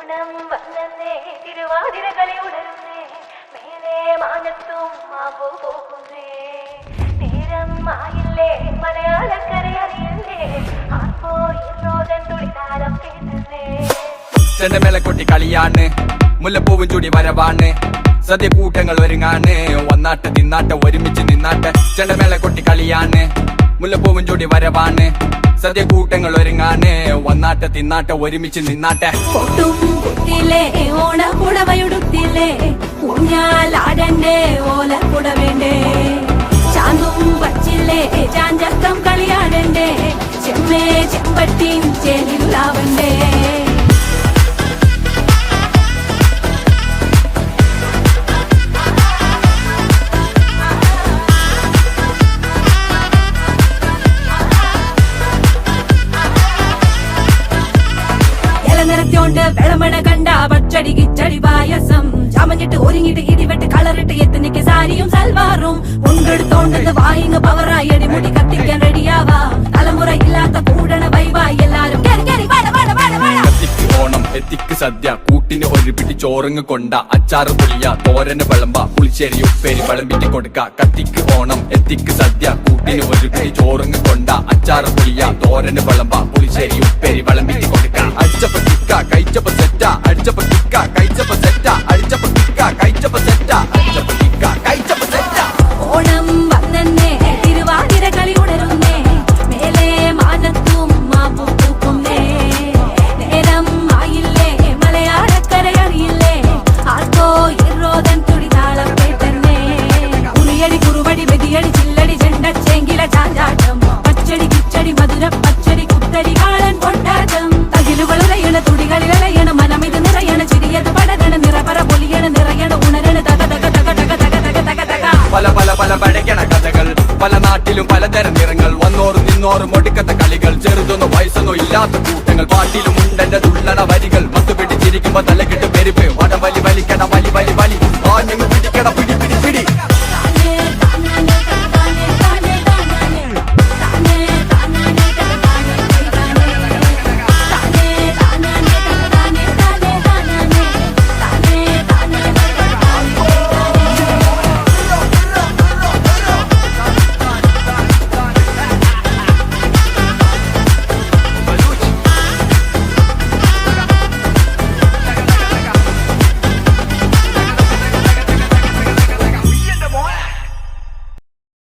ഓണം വന്നേ തിരുവാതിരകളി ഉണരുന്നേ മേലെ മാനത്തും മാമ്പു പോകുന്നേ നേരം ആയില്ലേ മലയാളക്കരയറിയല്ലേ ആർപ്പോ റോദൻ തുളിതാരം കേട്ടുന്നേ ചെണ്ടമേള കൊട്ടി കളിയാണ് മുല്ലപ്പൂവും ചൂടി വരവാണ് സദ്യ കൂട്ടങ്ങൾ ഒരുങ്ങാണ് വന്നാട്ട് തിന്നാട്ട് ഒരുമിച്ച് നിന്നാട്ട് ചെണ്ടമേള കൊട്ടി കളിയാണ് മുല്ലപ്പൂവും ചൂടി വരവാണ് സദ്യ കൂട്ടങ്ങൾ ഒരുങ്ങാണ് വന്നാട്ട് തിന്നാട്ട് ഒരുമിച്ച് നിന്നാട്ടെ പൊട്ടും കുത്തിലേ ഓണ കുടവയുടുത്തില്ലേ ഊഞ്ഞാലാടണ്ടേ ഓല കുടവേണ്ടേ ചാന്തും വച്ചില്ലേ ചാഞ്ചക്കം കളിയാടണ്ടേ ചെമ്മേ ചെമ്പട്ടിൻ ചേലിലാവണ്ടേ നിറച്ചോണ്ട് വെളമണ കണ്ട പച്ചടി കിച്ചടി പായസം ചാമഞ്ഞിട്ട് ഒരുങ്ങിട്ട് ഇടിവെട്ട് കളറിട്ട് എത്തിനിക്ക് സാരിയും സൽവാറും കൊണ്ടെടുത്തോണ്ടത് വായിങ് പവറായി അടിമുടി കത്തിക്കാൻ റെഡിയാവാ തലമുറ ഇല്ലാത്ത കൂടണ വൈവായി എല്ലാരും കത്തിക്ക് ഓണം എത്തിക്ക് സദ്യ കൂട്ടിന് ഒരു പിടി ചോറങ്ങ് കൊണ്ട അച്ചാറ് പുളിയ തോരന് വിളമ്പ പുളിശ്ശേരി ഉപ്പേരി വിളമ്പിട്ട് കൊടുക്ക കത്തിക്ക് ഓണം എത്തിക്ക് സദ്യ കൂട്ടിന് ഒരു പിടി ചോറങ്ങ് കൊണ്ട അച്ചാറ് പുളിയ തോരന് വിളമ്പ പുളിശ്ശേരി ഉപ്പേരി വിളമ്പിട്ട് കൊടുക്ക അടിച്ചപ്പ കിക്ക കഴിച്ചപ്പ സെറ്റ അടിച്ചപ്പ കിക്ക കഴിച്ചപ്പ സെറ്റ അടിച്ചപ്പ കിക്ക കഴിച്ചപ്പ സെറ്റ അടിച്ചപ്പ കിക്ക കഴിച്ചപ്പ സെറ്റ ഓണം വന്നേ തിരുവാതിര കളി ഉണരുന്നേ മേലെ മാനത്തും മാപ്പു പൂക്കുന്നേ നേരം ആയില്ലേ മലയാളക്കരയറിയില്ലേ ആർക്കോ റോദൻ തുടിതാളം കേട്ടന്നേ ഉളിയടി കുറുവടി വെടിയടി ചില്ലടി ചെണ്ട ചേങ്കില ചാഞ്ചാട്ടം പച്ചടി കിച്ചടി മധുര പച്ചടി കുത്തരി കാളൻ കൊണ്ടാട്ടം തകിലുകളുലയണ തുടികളിലയണ മനമിത് നിറയണ ചിരിയത് പടകണ നിറപറ പൊലിയണ നിറയണ ഉണരണ തക തക തക തക തക തക തക തക പല പല പല പടയ്ക്കണ കഥകൾ പല നാട്ടിലും പലതരം നിറങ്ങൾ വന്നോറും നിന്നോറും ഒടുക്കത്തെ കളികൾ ചെറുതൊന്നോ വയസ്സൊന്നോ ഇല്ലാത്ത കൂട്ടങ്ങൾ പാട്ടിലും ഉണ്ടെന്റെ തുള്ളണ വരികൾ മത്തു പിടിച്ചിരിക്കുമ്പോ തലകിട്ട് പെരുപ്പ് വടം വലി വലിക്കണ വലി വലി